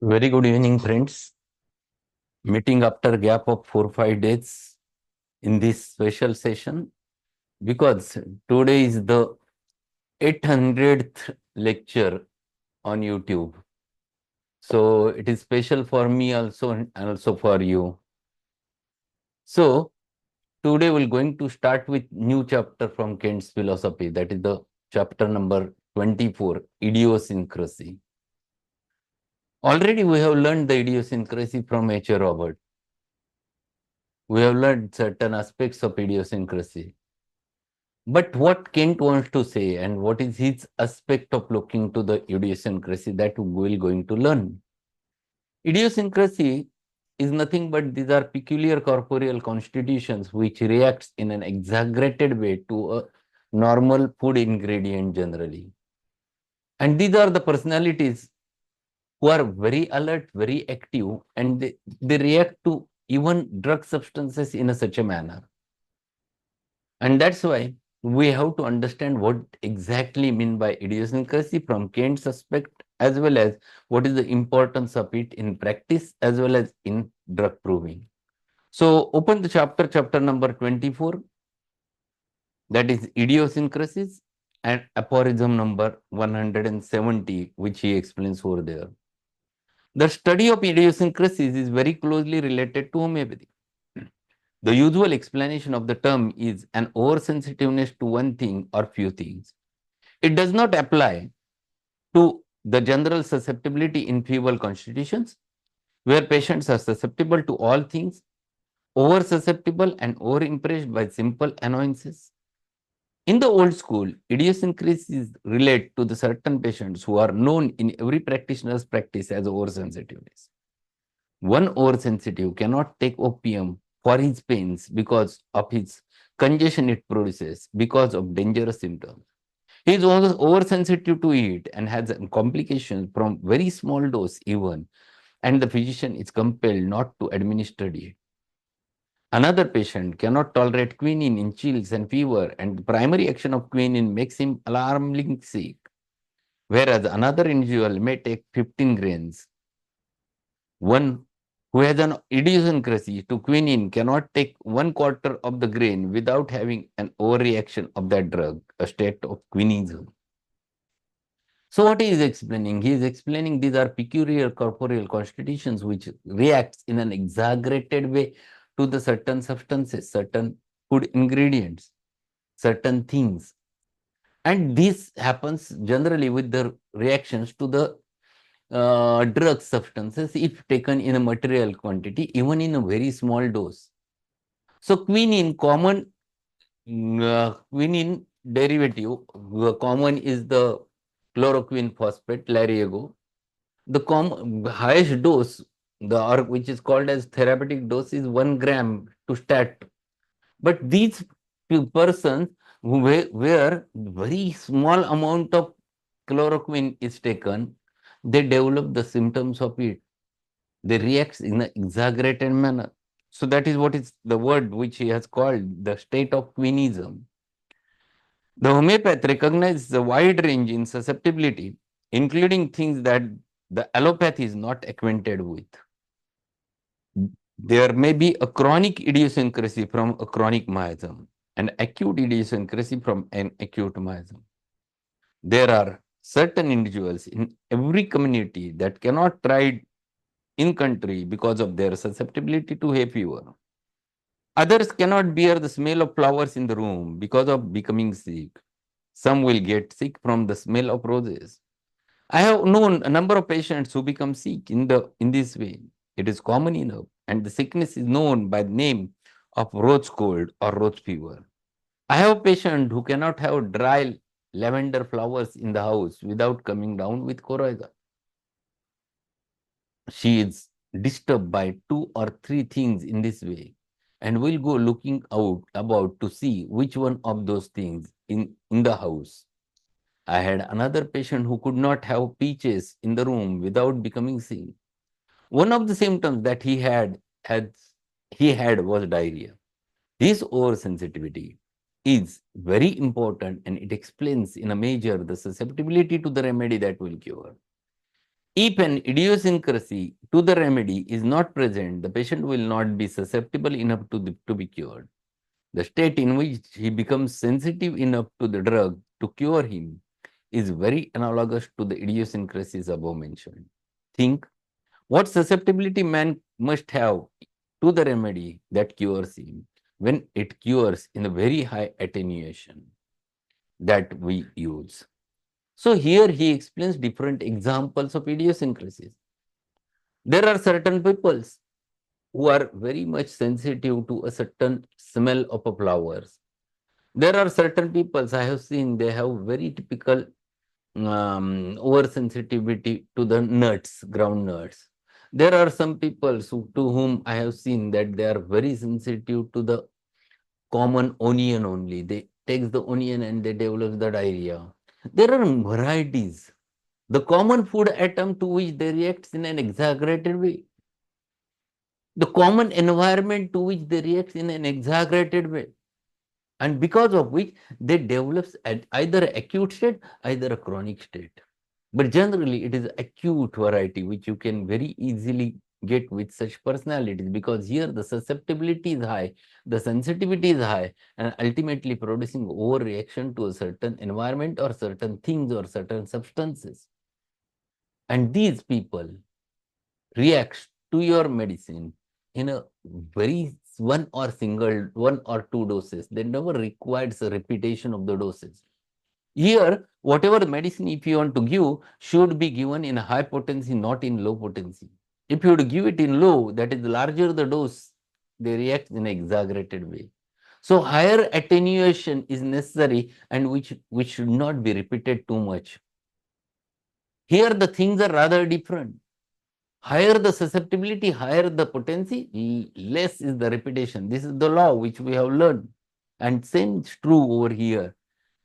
Very good evening, friends. Meeting after a gap of 4 5 days in this special session because today is the 800th lecture on YouTube. So it is special for me also and also for you. So today we're going to start with new chapter from Kant's philosophy. That is the chapter number 24, Idiosyncrasy. Already we have learned the idiosyncrasy from H.A. Robert. We have learned certain aspects of idiosyncrasy. But what Kant wants to say and what is his aspect of looking to the idiosyncrasy that we will going to learn. Idiosyncrasy is nothing but these are peculiar corporeal constitutions which reacts in an exaggerated way to a normal food ingredient generally. And these are the personalities who are very alert, very active, and they react to even drug substances in such a manner. And that's why we have to understand what exactly mean by idiosyncrasy from Kant's aspect, as well as what is the importance of it in practice, as well as in drug proving. So open the chapter number 24, that is idiosyncrasies, and aphorism number 170, which he explains over there. The study of idiosyncrasies is very closely related to homeopathy. The usual explanation of the term is an oversensitiveness to one thing or few things. It does not apply to the general susceptibility in feeble constitutions, where patients are susceptible to all things, over susceptible and over impressed by simple annoyances. In the old school, idiosyncrasies relate to the certain patients who are known in every practitioner's practice as oversensitiveness. One oversensitive cannot take opium for his pains because of his congestion it produces, because of dangerous symptoms. He is also oversensitive to it and has complications from very small dose even, and the physician is compelled not to administer it. Another patient cannot tolerate quinine in chills and fever, and the primary action of quinine makes him alarmingly sick, whereas another individual may take 15 grains. One who has an idiosyncrasy to quinine cannot take 1/4 of the grain without having an overreaction of that drug, a state of quinism. So what he is explaining? He is explaining these are peculiar corporeal constitutions which reacts in an exaggerated way to the certain substances, certain food ingredients, certain things. And this happens generally with the reactions to the drug substances if taken in a material quantity, even in a very small dose. So quinine, quinine derivative, common is the chloroquine phosphate, Lariego. The highest dose, which is called as therapeutic dose, is 1 gram to start. But these persons where very small amount of chloroquine is taken, they develop the symptoms of it. They react in an exaggerated manner. So that is what is the word which he has called the state of quinism. The homeopath recognizes a wide range in susceptibility, including things that the allopathy is not acquainted with. There may be a chronic idiosyncrasy from a chronic miasm, an acute idiosyncrasy from an acute miasm. There are certain individuals in every community that cannot thrive in country because of their susceptibility to hay fever. Others cannot bear the smell of flowers in the room because of becoming sick. Some will get sick from the smell of roses. I have known a number of patients who become sick in this way. It is common enough, and the sickness is known by the name of rose cold or rose fever. I have a patient who cannot have dry lavender flowers in the house without coming down with coryza. She is disturbed by 2 or 3 things in this way and will go looking out about to see which one of those things in the house. I had another patient who could not have peaches in the room without becoming sick. One of the symptoms that he had was diarrhea. This oversensitivity is very important and it explains in a measure the susceptibility to the remedy that will cure. If an idiosyncrasy to the remedy is not present, the patient will not be susceptible enough to be cured. The state in which he becomes sensitive enough to the drug to cure him is very analogous to the idiosyncrasies above mentioned. Think what susceptibility man must have to the remedy that cures him when it cures in a very high attenuation that we use. So here he explains different examples of idiosyncrasies. There are certain peoples who are very much sensitive to a certain smell of a flowers. There are certain peoples I have seen, they have very typical oversensitivity to the nuts, ground nuts. There are some people to whom I have seen that they are very sensitive to the common onion only. They take the onion and they develop the diarrhea. There are varieties. The common food atom to which they react in an exaggerated way. The common environment to which they react in an exaggerated way. And because of which they develop either acute state, either a chronic state. But generally, it is acute variety which you can very easily get with such personalities, because here the susceptibility is high, the sensitivity is high, and ultimately producing overreaction to a certain environment or certain things or certain substances. And these people react to your medicine in a very one or two doses. They never requires a repetition of the doses. Here, whatever medicine if you want to give should be given in high potency, not in low potency. If you would give it in low, that is larger the dose, they react in an exaggerated way. So higher attenuation is necessary, and which should not be repeated too much. Here the things are rather different. Higher the susceptibility, higher the potency, less is the repetition. This is the law which we have learned. And same is true over here.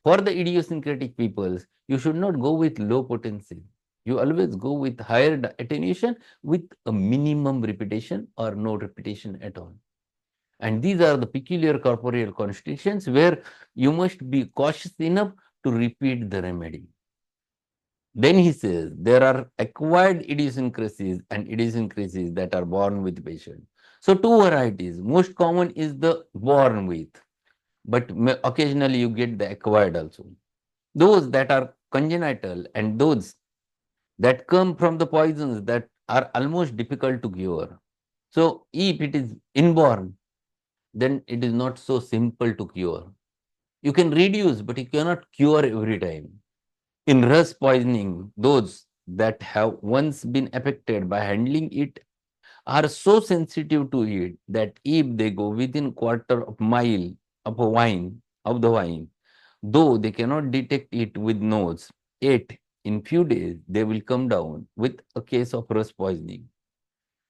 For the idiosyncratic peoples, you should not go with low potency. You always go with higher attenuation with a minimum repetition or no repetition at all. And these are the peculiar corporeal constitutions where you must be cautious enough to repeat the remedy. Then he says there are acquired idiosyncrasies and idiosyncrasies that are born with patient. So two varieties. Most common is the born with, but occasionally you get the acquired also. Those that are congenital and those that come from the poisons that are almost difficult to cure. So if it is inborn, then it is not so simple to cure. You can reduce, but you cannot cure every time. In rust poisoning, those that have once been affected by handling it are so sensitive to it that if they go within quarter of mile of the wine, though they cannot detect it with nose, yet in few days they will come down with a case of rust poisoning.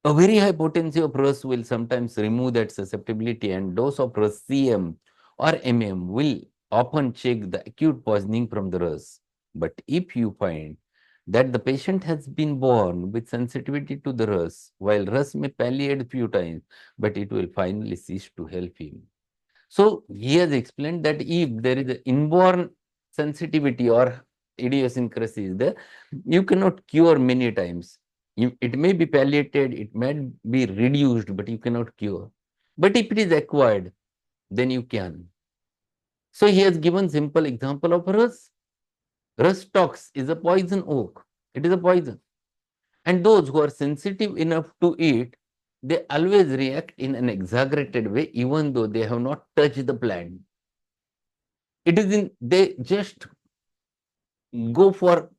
A very high potency of rust will sometimes remove that susceptibility, and dose of rust CM or MM will often check the acute poisoning from the rust. But if you find that the patient has been born with sensitivity to the rust, while rust may palliate few times, but it will finally cease to help him. So he has explained that if there is an inborn sensitivity or idiosyncrasies there, you cannot cure many times. It may be palliated, it may be reduced, but you cannot cure. But if it is acquired, then you can. So he has given simple example of rust. Rust tox is a poison oak. It is a poison. And those who are sensitive enough to it, they always react in an exaggerated way, even though they have not touched the plant. It is in, they just go for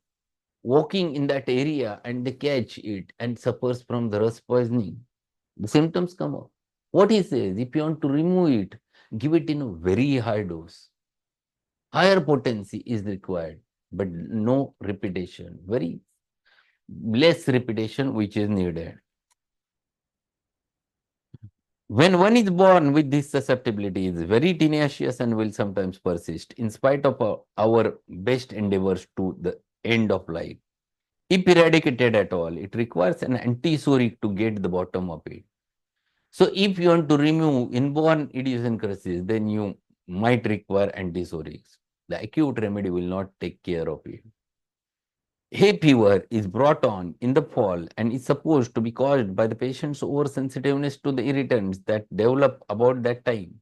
walking in that area and they catch it and suffers from the rust poisoning. The symptoms come up. What he says, if you want to remove it, give it in a very high dose. Higher potency is required, but no repetition, very less repetition which is needed. When one is born with this susceptibility, it is very tenacious and will sometimes persist in spite of our best endeavors to the end of life. If eradicated at all, it requires an antisoric to get the bottom of it. So if you want to remove inborn idiosyncrasies, then you might require antisorics. The acute remedy will not take care of it. Hay fever is brought on in the fall and is supposed to be caused by the patient's oversensitiveness to the irritants that develop about that time.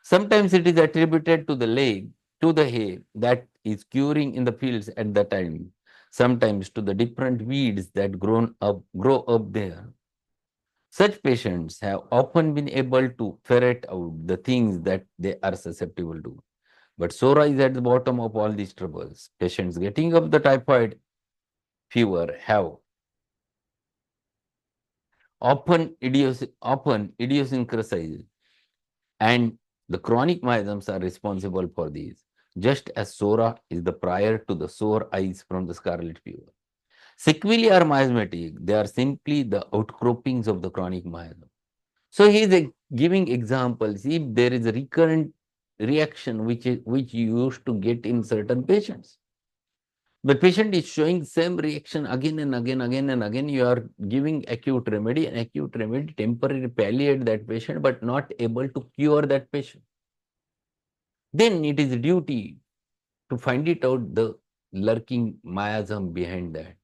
Sometimes it is attributed to the leg, to the hay that is curing in the fields at the time. Sometimes to the different weeds that grow up there. Such patients have often been able to ferret out the things that they are susceptible to. But Sora is at the bottom of all these troubles. Patients getting up the typhoid fever have often idiosyncrasies, and the chronic miasms are responsible for these, just as Sora is the prior to the sore eyes from the scarlet fever. Sequelae are miasmatic, they are simply the outcroppings of the chronic miasm. So he is giving examples. If there is a recurrent reaction which you used to get in certain patients, the patient is showing same reaction again and again. You are giving acute remedy, and acute remedy temporarily palliate that patient, but not able to cure that patient. Then it is duty to find it out the lurking miasm behind that.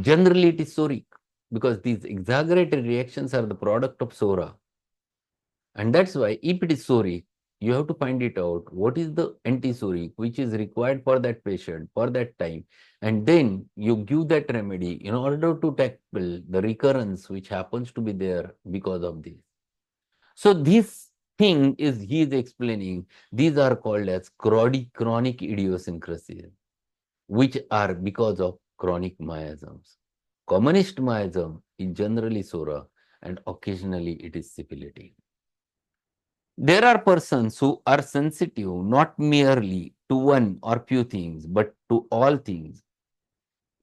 Generally, it is psoric because these exaggerated reactions are the product of psora. And that's why if it is psoric, you have to find it out what is the anti-psoric which is required for that patient for that time. And then you give that remedy in order to tackle the recurrence which happens to be there because of this. So this thing is he is explaining, these are called as chronic idiosyncrasies, which are because of chronic miasms. Commonest miasm is generally psora and occasionally it is syphilitic. There are persons who are sensitive not merely to one or few things, but to all things.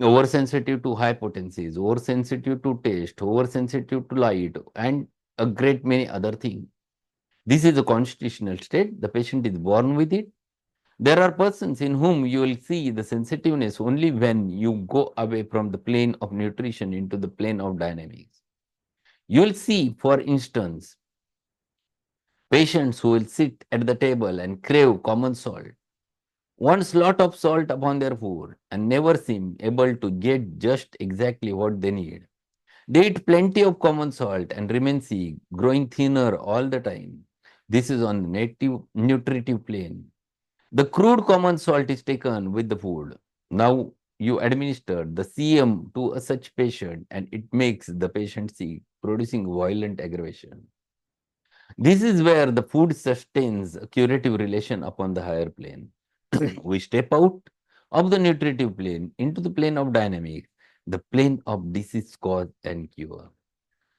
Oversensitive to high potencies, oversensitive to taste, oversensitive to light, and a great many other things. This is a constitutional state. The patient is born with it. There are persons in whom you will see the sensitiveness only when you go away from the plane of nutrition into the plane of dynamics. You will see, for instance, patients who will sit at the table and crave common salt, want lot of salt upon their food, and never seem able to get just exactly what they need. They eat plenty of common salt and remain sick, growing thinner all the time. This is on the native nutritive plane. The crude common salt is taken with the food. Now you administer the CM to a such patient and it makes the patient sick, producing violent aggravation. This is where the food sustains a curative relation upon the higher plane. We step out of the nutritive plane into the plane of dynamics, the plane of disease cause and cure.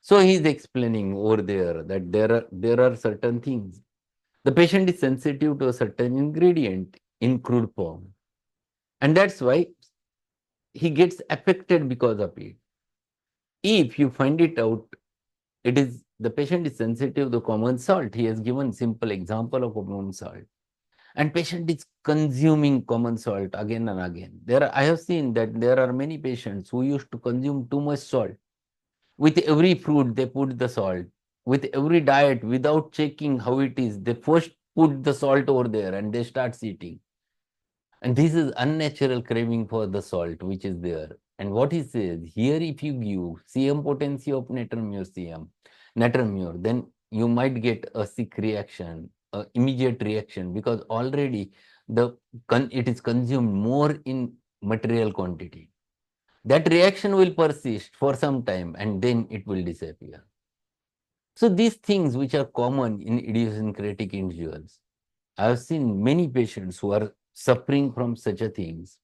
So he is explaining over there that there are certain things. The patient is sensitive to a certain ingredient in crude form, and that's why he gets affected because of it. If you find it out, it is the patient is sensitive to common salt. He has given simple example of common salt, and patient is consuming common salt again and again. I have seen that there are many patients who used to consume too much salt. With every fruit, they put the salt. With every diet, without checking how it is, they first put the salt over there and they start eating. And this is unnatural craving for the salt which is there. And what he says here, if you give CM potency of natramure, then you might get a sick reaction, a immediate reaction, because already it is consumed more in material quantity. That reaction will persist for some time and then it will disappear. So these things which are common in idiosyncratic individuals, I have seen many patients who are suffering from such a things.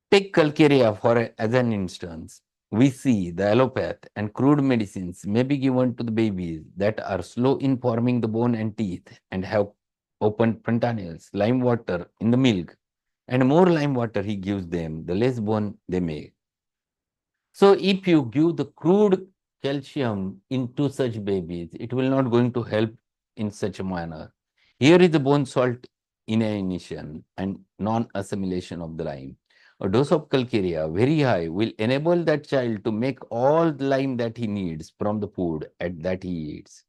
Take calcarea as an instance. We see the allopath and crude medicines may be given to the babies that are slow in forming the bone and teeth and have open fontanelles, lime water in the milk, and more lime water he gives them, the less bone they make. So if you give the crude calcium into such babies, it will not going to help in such a manner. Here is the bone salt inanition and non-assimilation of the lime. A dose of calcarea very high will enable that child to make all the lime that he needs from the food that he eats.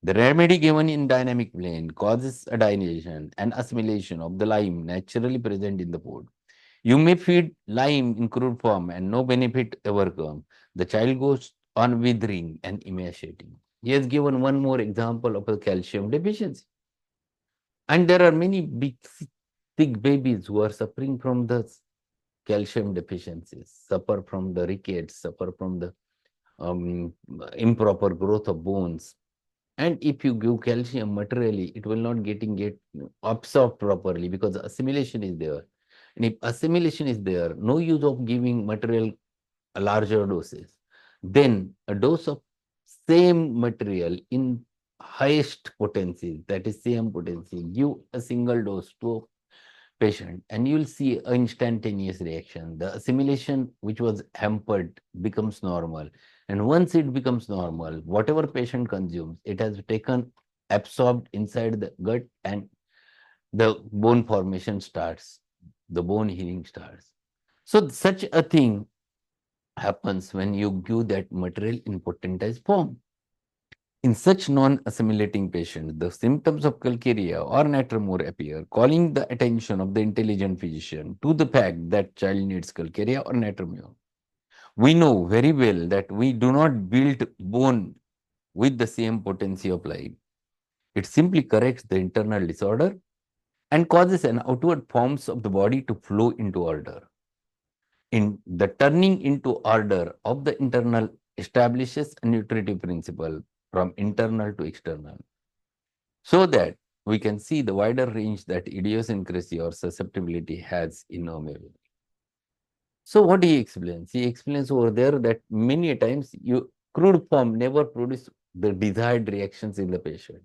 The remedy given in dynamic plane causes a dilation and assimilation of the lime naturally present in the food. You may feed lime in crude form and no benefit ever come. The child goes on withering and emaciating. He has given one more example of a calcium deficiency. And there are many big, sick babies who are suffering from the calcium deficiencies, suffer from the rickets, suffer from the improper growth of bones. And if you give calcium materially, it will not get absorbed properly because assimilation is there. And if assimilation is there, no use of giving material larger doses. Then a dose of same material in highest potency, that is same potency, give a single dose to a patient and you will see an instantaneous reaction. The assimilation which was hampered becomes normal. And once it becomes normal, whatever patient consumes, it has taken, absorbed inside the gut and the bone formation starts, the bone healing starts. So such a thing happens when you give that material in potentized form. In such non-assimilating patients, the symptoms of calcaria or natremor appear, calling the attention of the intelligent physician to the fact that child needs calcaria or natremor. We know very well that we do not build bone with the same potency of life. It simply corrects the internal disorder and causes an outward forms of the body to flow into order. In the turning into order of the internal establishes a nutritive principle from internal to external, so that we can see the wider range that idiosyncrasy or susceptibility has in homeopathy. So what he explains? He explains over there that many times crude form never produce the desired reactions in the patient.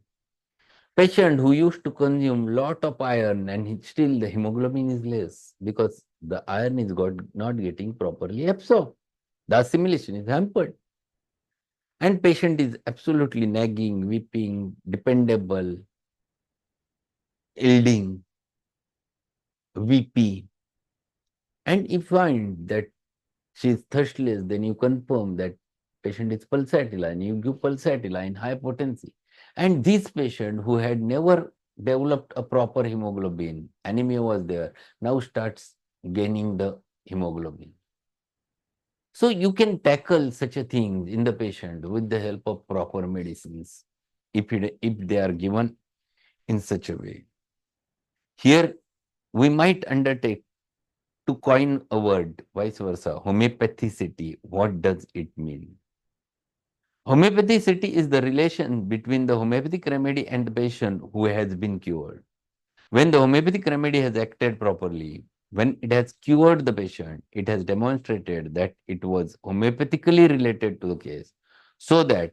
Patient who used to consume lot of iron and still the hemoglobin is less because the iron is not getting properly absorbed. The assimilation is hampered. And patient is absolutely nagging, weeping, dependable, yielding, weepy. And if you find that she is thirstless, then you confirm that patient is pulsatile and you give pulsatile in high potency. And this patient who had never developed a proper hemoglobin, anemia was there, now starts gaining the hemoglobin. So you can tackle such a thing in the patient with the help of proper medicines if they are given in such a way. Here we might undertake to coin a word, vice versa, homeopathicity. What does it mean? Homeopathicity is the relation between the homeopathic remedy and the patient who has been cured. When the homeopathic remedy has acted properly, when it has cured the patient, it has demonstrated that it was homeopathically related to the case, so that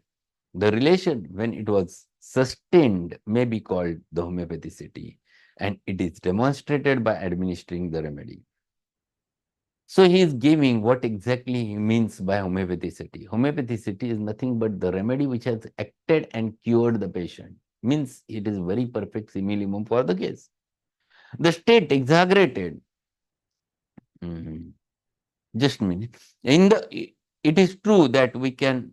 the relation, when it was sustained, may be called the homeopathicity, and it is demonstrated by administering the remedy. So he is giving what exactly he means by homeopathicity. Homeopathicity is nothing but the remedy which has acted and cured the patient. Means it is very perfect simillimum for the case. The state exaggerated. Just a minute. It is true that we can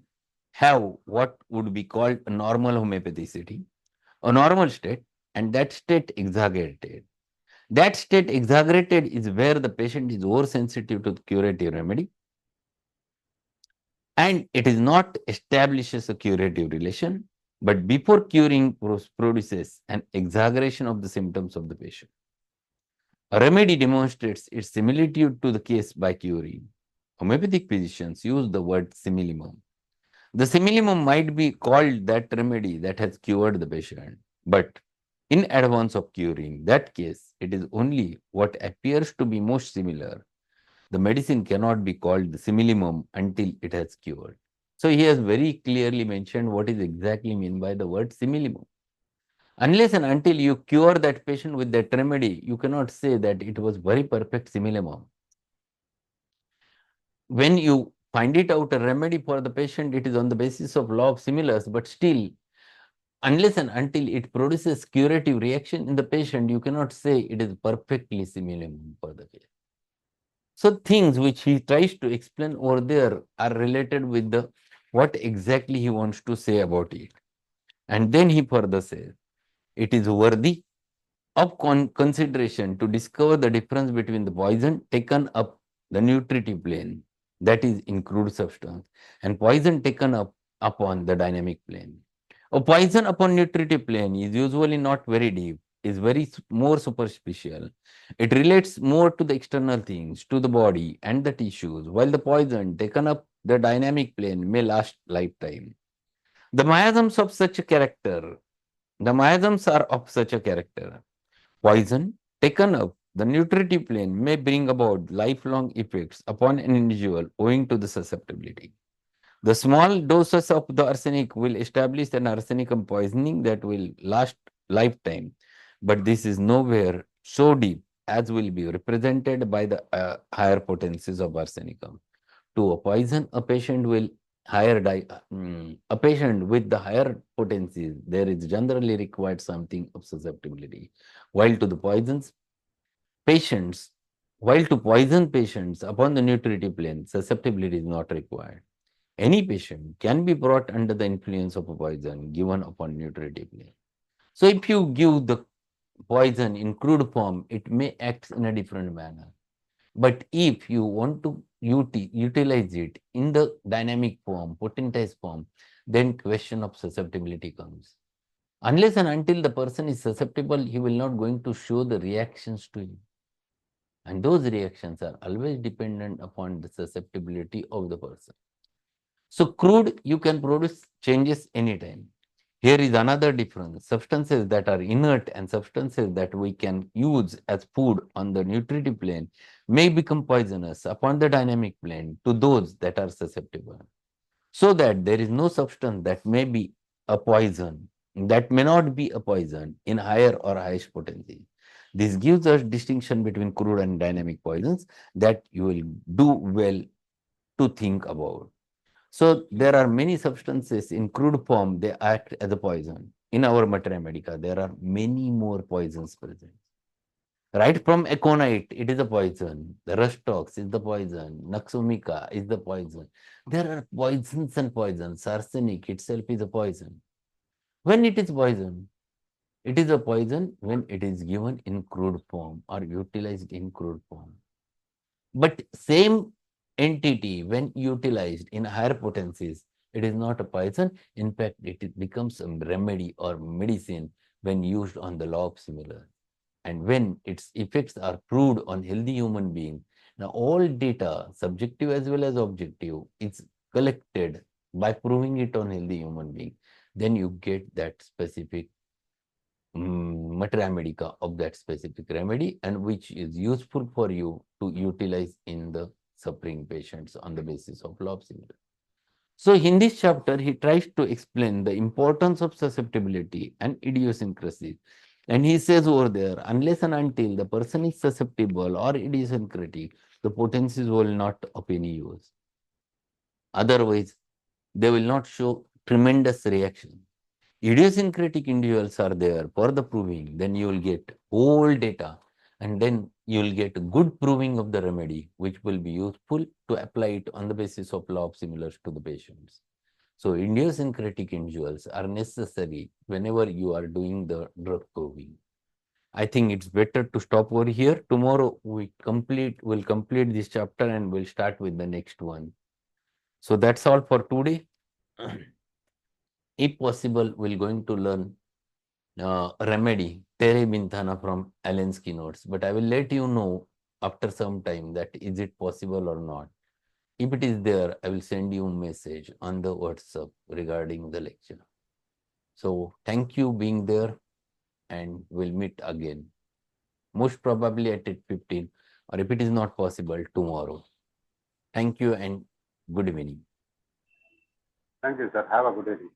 have what would be called a normal homeopathicity, a normal state, and that state exaggerated. That state exaggerated is where the patient is oversensitive to the curative remedy and it is not establishes a curative relation, but before curing produces an exaggeration of the symptoms of the patient. A remedy demonstrates its similitude to the case by curing. Homeopathic physicians use the word similimum. The similimum might be called that remedy that has cured the patient, but in advance of curing that case, it is only what appears to be most similar. The medicine cannot be called the similimum until it has cured. So he has very clearly mentioned what is exactly meant by the word similimum. Unless and until you cure that patient with that remedy, you cannot say that it was very perfect similimum. When you find it out a remedy for the patient, it is on the basis of law of similars, but still, unless and until it produces curative reaction in the patient, you cannot say it is perfectly similimum for the case. So things which he tries to explain over there are related with the what exactly he wants to say about it. And then he further says, it is worthy of consideration to discover the difference between the poison taken up the nutritive plane, that is in crude substance, and poison taken up upon the dynamic plane. A poison upon nutritive plane is usually not very deep, is very more superficial. It relates more to the external things, to the body and the tissues, while the poison taken up the dynamic plane may last lifetime. The miasms of such a character, the miasms are of such a character. Poison taken up the nutritive plane may bring about lifelong effects upon an individual owing to the susceptibility. The small doses of the arsenic will establish an arsenicum poisoning that will last lifetime, but this is nowhere so deep as will be represented by the higher potencies of arsenicum. To a poison, a patient will a patient with the higher potencies, there is generally required something of susceptibility, while to the poisons patients, while to poison patients upon the nutritive plane, susceptibility is not required. Any patient can be brought under the influence of a poison given upon nutritive plane. So if you give the poison in crude form, it may act in a different manner. But if you want to utilize it in the dynamic form, potentized form, then question of susceptibility comes. Unless and until the person is susceptible, he will not going to show the reactions to you. And those reactions are always dependent upon the susceptibility of the person. So crude, you can produce changes anytime. Here is another difference. Substances that are inert and substances that we can use as food on the nutritive plane may become poisonous upon the dynamic plane to those that are susceptible. So that there is no substance that may be a poison, that may not be a poison in higher or highest potency. This gives us distinction between crude and dynamic poisons that you will do well to think about. So there are many substances in crude form, they act as a poison. In our materia medica, there are many more poisons present. Right from aconite, it is a poison. The rustox is the poison. Naxomica is the poison. There are poisons and poisons. Arsenic itself is a poison. When it is poison, it is a poison when it is given in crude form or utilized in crude form. But same entity, when utilized in higher potencies, it is not a poison. In fact, it becomes a remedy or medicine when used on the law of similar. And when its effects are proved on healthy human being, now all data, subjective as well as objective, is collected by proving it on healthy human being. Then you get that specific materia medica of that specific remedy and which is useful for you to utilize in the suffering patients on the basis of law of similarity. So in this chapter, he tries to explain the importance of susceptibility and idiosyncrasy. And he says over there, unless and until the person is susceptible or idiosyncratic, the potencies will not of any use. Otherwise, they will not show tremendous reaction. Idiosyncratic individuals are there for the proving, then you will get whole data and then you will get good proving of the remedy, which will be useful to apply it on the basis of law of similars to the patients. So idiosyncratic individuals are necessary whenever you are doing the drug proving. I think it's better to stop over here. Tomorrow we'll complete this chapter and we'll start with the next one. So that's all for today. If possible, we're going to learn remedy, Tere Bintana from Allen's notes. But I will let you know after some time that is it possible or not. If it is there, I will send you a message on the WhatsApp regarding the lecture. So thank you being there and we'll meet again. Most probably at 8:15 or if it is not possible, tomorrow. Thank you and good evening. Thank you, sir. Have a good evening.